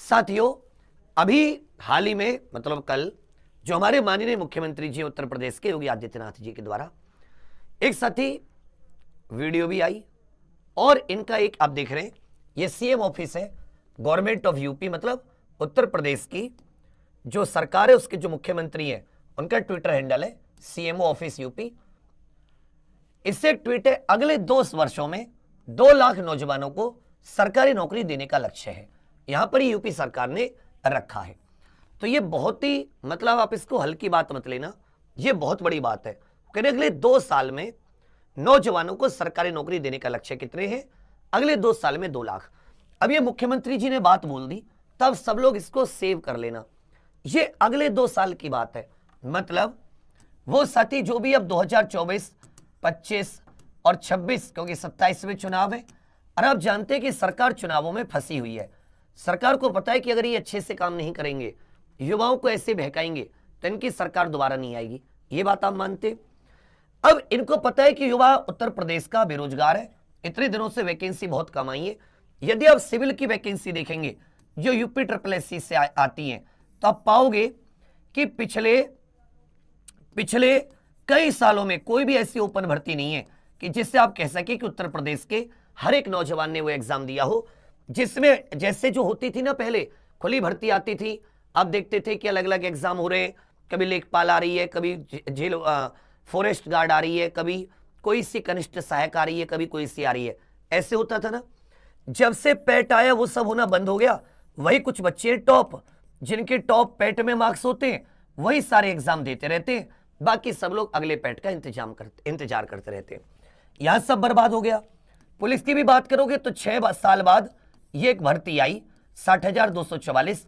साथियों, अभी हाल ही में मतलब कल जो हमारे माननीय मुख्यमंत्री जी उत्तर प्रदेश के योगी आदित्यनाथ जी के द्वारा एक साथी वीडियो भी आई और इनका एक आप देख रहे हैं ये सीएम ऑफिस है गवर्नमेंट ऑफ यूपी, मतलब उत्तर प्रदेश की जो सरकार है उसके जो मुख्यमंत्री हैं उनका ट्विटर हैंडल है सीएमओ ऑफिस यूपी। इससे ट्वीट है, अगले 2 वर्षों में 2 लाख नौजवानों को सरकारी नौकरी देने का लक्ष्य है। यहां पर ही यूपी सरकार ने रखा है। तो ये बहुत ही मतलब आप इसको हल्की बात मत लेना, ये बहुत बड़ी बात है। कहने अगले 2 साल में नौजवानों को सरकारी नौकरी देने का लक्ष्य कितने हैं? अगले 2 साल में 2 लाख। अब ये मुख्यमंत्री जी ने बात बोल दी, तब सब लोग इसको सेव कर लेना। ये अगले 2 साल की बात है, मतलब वो साथी जो भी अब 2024, 25 और 26, क्योंकि 27 में चुनाव है और आप जानते हैं कि सरकार चुनावों में फंसी हुई है। सरकार को पता है कि अगर ये अच्छे से काम नहीं करेंगे, युवाओं को ऐसे बहकाएंगे तो इनकी सरकार दोबारा नहीं आएगी। ये बात आप मानते? अब इनको पता है कि युवा उत्तर प्रदेश का बेरोजगार है, इतने दिनों से वैकेंसी बहुत कम आई है। यदि आप सिविल की वैकेंसी देखेंगे जो यूपी SSC से आती हैं तो आप पाओगे कि पिछले कई सालों में कोई भी ऐसी ओपन भर्ती नहीं है कि जिससे आप कह सके कि उत्तर प्रदेश के हर एक नौजवान ने वो एग्जाम दिया हो, जिसमें जैसे जो होती थी ना पहले खुली भर्ती आती थी, आप देखते थे कि अलग अलग एग्जाम हो रहे हैं, कभी लेखपाल आ रही है, कभी जेल फॉरेस्ट गार्ड आ रही है, कभी कोई सी कनिष्ठ सहायक आ रही है, कभी कोई सी आ रही है, ऐसे होता था ना। जब से पैट आया वो सब होना बंद हो गया। वही कुछ बच्चे टॉप, जिनके टॉप पैट में मार्क्स होते हैं वही सारे एग्जाम देते रहते हैं, बाकी सब लोग अगले पैट का इंतजार करते रहते हैं। यहां सब बर्बाद हो गया। पुलिस की भी बात करोगे तो 6 साल बाद ये एक भर्ती आई 60,244,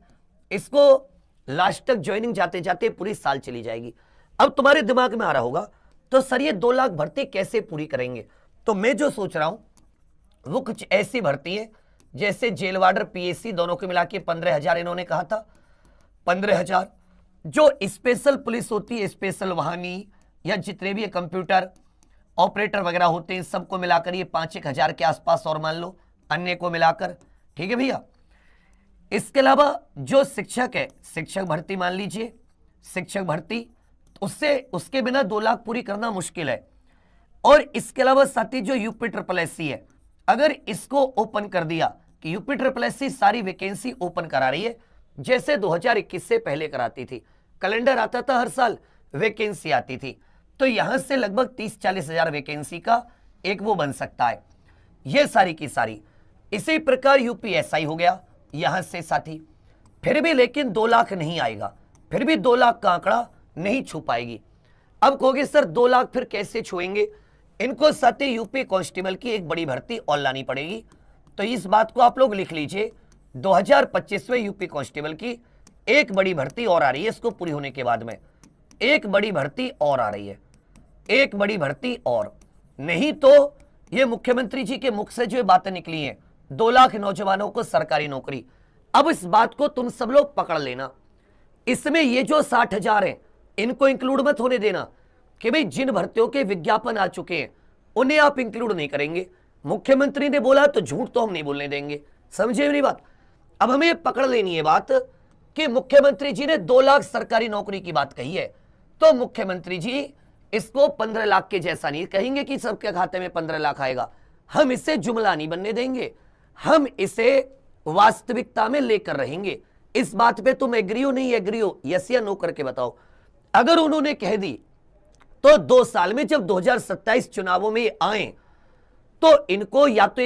इसको लास्ट तक ज्वाइनिंग जाते जाते पूरी साल चली जाएगी। अब तुम्हारे दिमाग में आ रहा होगा तो सर ये 2 लाख भर्ती कैसे पूरी करेंगे? तो मैं जो सोच रहा हूं वो कुछ ऐसी भर्ती है जैसे जेल वार्डर PSC दोनों को मिला के 15,000 इन्होंने कहा था, 15,000। जो स्पेशल पुलिस होती है, स्पेशल वाहनी या जितने भी कंप्यूटर ऑपरेटर वगैरह होते हैं, सबको मिलाकर ये 5-1 हजार के आसपास और मान लो अन्य को मिलाकर, ठीक है भैया। इसके अलावा जो शिक्षक है, शिक्षक भर्ती मान लीजिए, शिक्षक भर्ती उसके बिना 2 लाख पूरी करना मुश्किल है। और इसके अलावा साथी जो यूपी SSC है, अगर इसको ओपन कर दिया कि यूपी SSC सारी वैकेंसी ओपन करा रही है जैसे 2021 से पहले कराती थी, कैलेंडर आता था हर साल, वैकेंसी आती थी, तो यहां से लगभग 30-40 हजार वैकेंसी का एक वो बन सकता है, ये सारी की सारी। इसी प्रकार UPSI हो गया यहां से साथी, फिर भी लेकिन 2 लाख नहीं आएगा, फिर भी 2 लाख का आंकड़ा नहीं छू पाएगी। अब कहोगे सर 2 लाख फिर कैसे छुएंगे? इनको साथी यूपी कांस्टेबल की एक बड़ी भर्ती और लानी पड़ेगी। तो इस बात को आप लोग लिख लीजिए, 2025 में यूपी कांस्टेबल की एक बड़ी भर्ती और आ रही है। इसको पूरी होने के बाद में एक बड़ी भर्ती और आ रही है, एक बड़ी भर्ती और। नहीं तो ये मुख्यमंत्री जी के मुख से जो बातें निकली हैं 2 लाख नौजवानों को सरकारी नौकरी, अब इस बात को तुम सब लोग पकड़ लेना। इसमें ये जो 60,000 हैं इनको इंक्लूड मत होने देना कि भाई जिन भर्तियों के विज्ञापन आ चुके हैं उन्हें आप इंक्लूड नहीं करेंगे। मुख्यमंत्री ने बोला तो झूठ तो हम नहीं बोलने देंगे, समझे मेरी बात? अब हमें पकड़ लेनी है बात कि मुख्यमंत्री जी ने 2 लाख सरकारी नौकरी की बात कही है, तो मुख्यमंत्री जी इसको 15 लाख के जैसा नहीं कहेंगे कि सबके खाते में 15 लाख आएगा। हम इसे जुमला नहीं बनने देंगे, हम इसे वास्तविकता में लेकर रहेंगे। इस बात पे तुम एग्री हो नहीं एग्री हो, यस या नो करके बताओ। अगर उन्होंने कह दी तो 2 साल में जब 2027 चुनावों में आए तो इनको या तो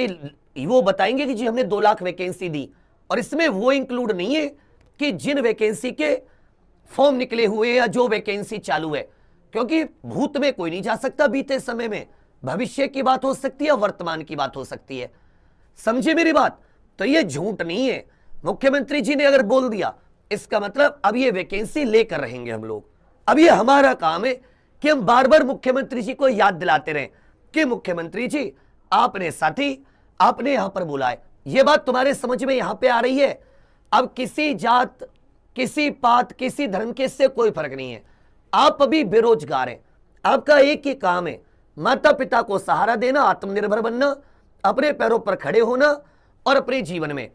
वो बताएंगे कि जी हमने 2 लाख वैकेंसी दी, और इसमें वो इंक्लूड नहीं है कि जिन वैकेंसी के फॉर्म निकले हुए या जो वैकेंसी चालू है, क्योंकि भूत में कोई नहीं जा सकता, बीते समय में भविष्य की बात हो सकती है, वर्तमान की बात हो सकती है, समझे मेरी बात? तो ये झूठ नहीं है। मुख्यमंत्री जी ने अगर बोल दिया इसका मतलब अब ये वैकेंसी लेकर रहेंगे हम लोग। अब ये हमारा काम है कि हम बार बार मुख्यमंत्री जी को याद दिलाते रहें कि मुख्यमंत्री जी आपने साथी आपने यहां पर बोला है, ये बात तुम्हारे समझ में यहां पे आ रही है। अब किसी जात, किसी पात, किसी धर्म के इससे कोई फर्क नहीं है। आप अभी बेरोजगार हैं, आपका एक ही काम है माता पिता को सहारा देना, आत्मनिर्भर बनना, अपने पैरों पर खड़े होना और अपने जीवन में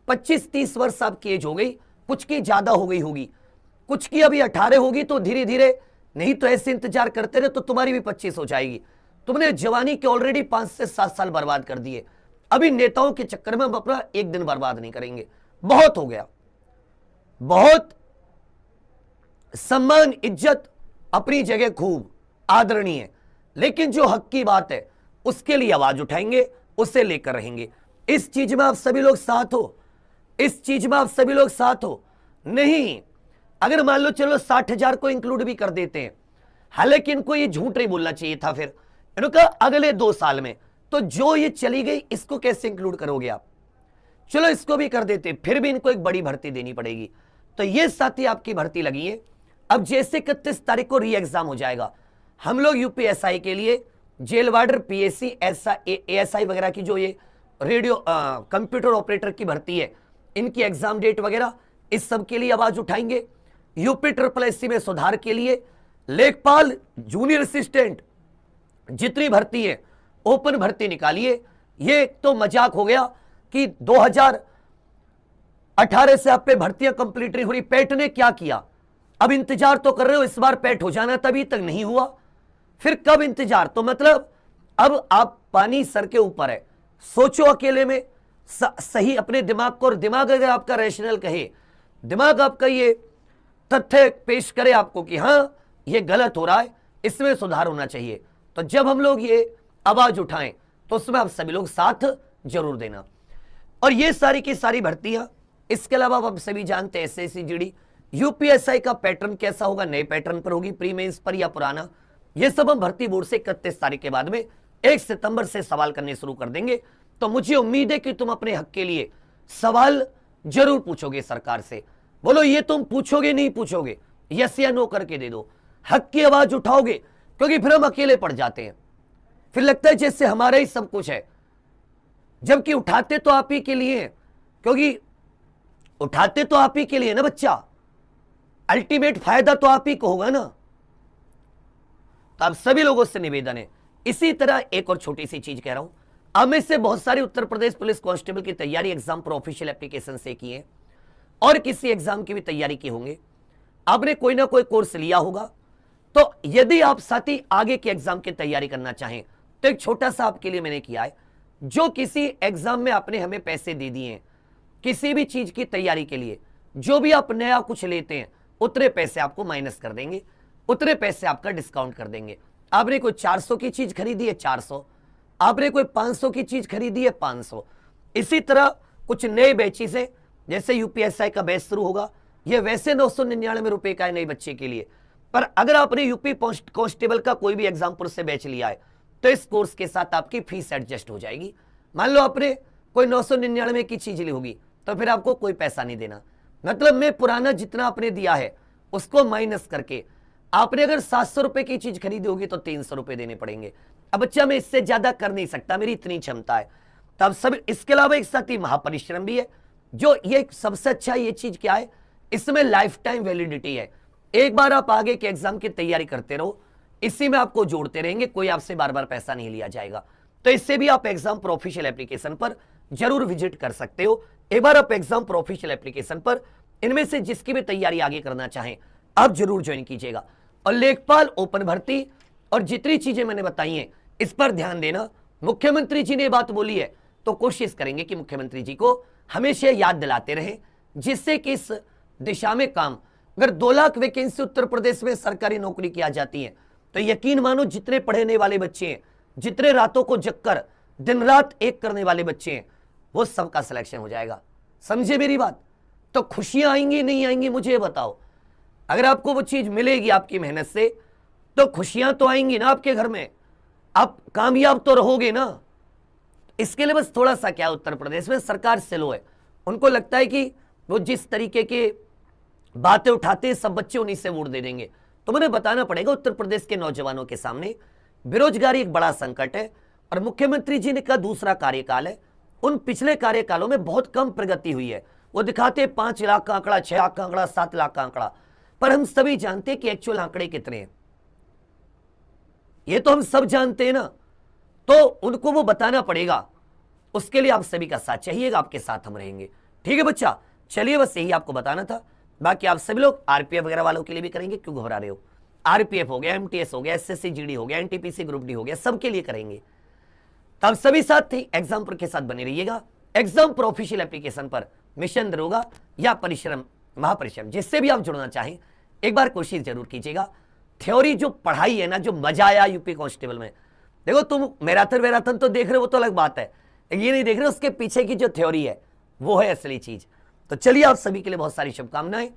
25-30 वर्ष आपकी एज हो गई, कुछ की ज्यादा हो गई होगी, कुछ की अभी 18 होगी, तो धीरे धीरे, नहीं तो ऐसे इंतजार करते रहे तो तुम्हारी भी 25 हो जाएगी। तुमने जवानी के ऑलरेडी 5 से 7 साल बर्बाद कर दिए। अभी नेताओं के चक्कर में हम अपना एक दिन बर्बाद नहीं करेंगे, बहुत हो गया। बहुत सम्मान इज्जत अपनी जगह खूब आदरणीय, लेकिन जो हक की बात है उसके लिए आवाज उठाएंगे, उसे लेकर रहेंगे। इस चीज में आप सभी लोग साथ हो, इस चीज में आप सभी लोग साथ हो। नहीं, अगर मान लो चलो 60,000 को इंक्लूड भी कर देते हैं, हालांकि इनको ये झूठ नहीं बोलना चाहिए था, फिर इन्होंने कहा अगले 2 साल में, तो जो ये चली गई इसको कैसे इंक्लूड करोगे आप? चलो इसको भी कर देते, फिर भी इनको एक बड़ी भर्ती देनी पड़ेगी। तो ये साथी आपकी भर्ती लगी है। अब जैसे 31 तारीख को री एग्जाम हो जाएगा, हम लोग यूपीएसआई के लिए जेल वार्डर, पीएससी, एएसआई वगैरह की जो ये रेडियो कंप्यूटर ऑपरेटर की भर्ती है, इनकी एग्जाम डेट वगैरह इस सब के लिए आवाज उठाएंगे। यूपी SSSC में सुधार के लिए लेखपाल, जूनियर असिस्टेंट, जितनी भर्ती है ओपन भर्ती निकालिए। ये तो मजाक हो गया कि 2018 से आप पे भर्तियां कंप्लीट नहीं हो रही। पेट ने क्या किया? अब इंतजार तो कर रहे हो, इस बार पेट हो जाना, तभी तक नहीं हुआ, फिर कब इंतजार? तो मतलब अब आप पानी सर के ऊपर है। सोचो अकेले में सही अपने दिमाग को, और दिमाग अगर आपका रैशनल कहे, दिमाग आपका ये तथ्य पेश करे आपको कि हां ये गलत हो रहा है, इसमें सुधार होना चाहिए, तो जब हम लोग ये आवाज उठाएं तो उसमें आप सभी लोग साथ जरूर देना। और ये सारी की सारी भर्तियां, इसके अलावा आप सभी जानते हैं एसएससी जीडी, यूपीएसआई का पैटर्न कैसा होगा, नए पैटर्न पर होगी, प्री मेंस पर या पुराना, ये सब हम भर्ती बोर्ड से 31 तारीख के बाद में 1 सितंबर से सवाल करने शुरू कर देंगे। तो मुझे उम्मीद है कि तुम अपने हक के लिए सवाल जरूर पूछोगे सरकार से। बोलो ये तुम पूछोगे नहीं पूछोगे, यस या नो करके दे दो, हक की आवाज उठाओगे, क्योंकि फिर हम अकेले पड़ जाते हैं, फिर लगता है जैसे हमारा ही सब कुछ है, जबकि उठाते तो आप ही के लिए हैं, क्योंकि उठाते तो आप ही के लिए ना बच्चा, अल्टीमेट फायदा तो आप ही को होगा ना। तो आप सभी लोगों से निवेदन है। इसी तरह एक और छोटी सी चीज कह रहा हूं, अब में से बहुत सारे उत्तर प्रदेश पुलिस कांस्टेबल की तैयारी एग्जाम पर ऑफिशियल एप्लीकेशन से की है, और किसी एग्जाम की भी तैयारी की होंगे, आपने कोई ना कोई कोर्स लिया होगा। तो यदि आप साथी आगे के एग्जाम की तैयारी करना चाहें तो एक छोटा सा आपके लिए मैंने किया है, जो किसी एग्जाम में आपने हमें पैसे दे दिए हैं किसी भी चीज की तैयारी के लिए, जो भी आप नया कुछ लेते हैं उतने पैसे आपको माइनस कर देंगे, उतने पैसे आपका डिस्काउंट कर देंगे। आपने कोई 400 की चीज खरीदी है 400, आपने कोई 500 की चीज खरीदी है 500। इसी तरह कुछ नए बैचेस हैं, जैसे यूपीएसआई का बैच शुरू होगा, यह वैसे 999 रुपए का है नए बच्चे के लिए, पर अगर आपने यूपी कांस्टेबल का कोई भी एग्जाम्पल से बैच लिया है तो इस कोर्स के साथ आपकी फीस एडजस्ट हो जाएगी। मान लो आपने कोई 999 की चीज ली होगी तो फिर आपको कोई पैसा नहीं देना, मतलब मैं पुराना जितना आपने दिया है उसको माइनस करके, आपने अगर 700 रुपए की चीज खरीदी होगी तो 300 रुपए देने पड़ेंगे। अब बच्चा मैं इससे ज्यादा कर नहीं सकता, मेरी इतनी क्षमता है। तब सब इसके अलावा एक साथ ही महापरिश्रम भी है, जो ये सबसे अच्छा ये चीज क्या है, इसमें लाइफ टाइम वैलिडिटी है। एक बार आप आगे के एग्जाम की तैयारी करते रहो, इसी में आपको जोड़ते रहेंगे, कोई आपसे बार बार पैसा नहीं लिया जाएगा। तो इससे भी आप एग्जाम पर ऑफिशियल एप्लीकेशन पर जरूर विजिट कर सकते हो। एक बार आप एग्जाम पर ऑफिशियल एप्लीकेशन पर इनमें से जिसकी भी तैयारी आगे करना चाहें आप जरूर ज्वाइन कीजिएगा। और लेखपाल ओपन भर्ती और जितनी चीजें मैंने बताई हैं इस पर ध्यान देना। मुख्यमंत्री जी ने बात बोली है तो कोशिश करेंगे कि मुख्यमंत्री जी को हमेशा याद दिलाते रहे, जिससे कि इस दिशा में काम, अगर 2 लाख वैकेंसी उत्तर प्रदेश में सरकारी नौकरी की आ जाती है तो यकीन मानो जितने पढ़ने वाले बच्चे हैं, जितने रातों को जगकर दिन रात एक करने वाले बच्चे हैं, वो सबका सिलेक्शन हो जाएगा। समझे मेरी बात? तो खुशियां आएंगी नहीं आएंगी मुझे ये बताओ। अगर आपको वो चीज मिलेगी आपकी मेहनत से तो खुशियां तो आएंगी ना आपके घर में, आप कामयाब तो रहोगे ना। इसके लिए बस थोड़ा सा क्या, उत्तर प्रदेश में सरकार स्लो है, उनको लगता है कि वो जिस तरीके के बातें उठाते हैं सब बच्चे उन्हीं से वोट दे देंगे। तो मुझे बताना पड़ेगा उत्तर प्रदेश के नौजवानों के सामने बेरोजगारी एक बड़ा संकट है, और मुख्यमंत्री जी ने का दूसरा कार्यकाल है, उन पिछले कार्यकालों में बहुत कम प्रगति हुई है। वो दिखाते 5 लाख का आंकड़ा, 6 लाख का आंकड़ा, 7 लाख का आंकड़ा, पर हम सभी जानते हैं कि एक्चुअल आंकड़े कितने हैं, ये तो हम सब जानते हैं ना। तो उनको वो बताना पड़ेगा, उसके लिए आप सभी का साथ चाहिएगा, आपके साथ हम रहेंगे। ठीक है बच्चा, चलिए बस यही आपको बताना था। बाकी आप सभी लोग आरपीएफ वगैरह वालों के लिए भी करेंगे, क्यों घबरा रहे हो? आरपीएफ हो गया, एमटीएस हो गया, एसएससी जीडी हो गया, एनटीपीसी ग्रुप डी हो गया, सबके लिए करेंगे। तब सभी साथ थे एग्जाम पर के साथ बने रहिएगा। एग्जाम पर ऑफिशियल एप्लीकेशन पर मिशन दरोगा या परिश्रम महापरिश्रम जिससे भी आप जुड़ना चाहें, एक बार कोशिश जरूर कीजिएगा। थ्योरी जो पढ़ाई है ना, जो मजा आया यूपी कांस्टेबल में, देखो तुम मैराथन तो देख रहे हो, वो तो अलग बात है, ये नहीं देख रहे उसके पीछे की जो थ्योरी है वो है असली चीज। तो चलिए आप सभी के लिए बहुत सारी शुभकामनाएं।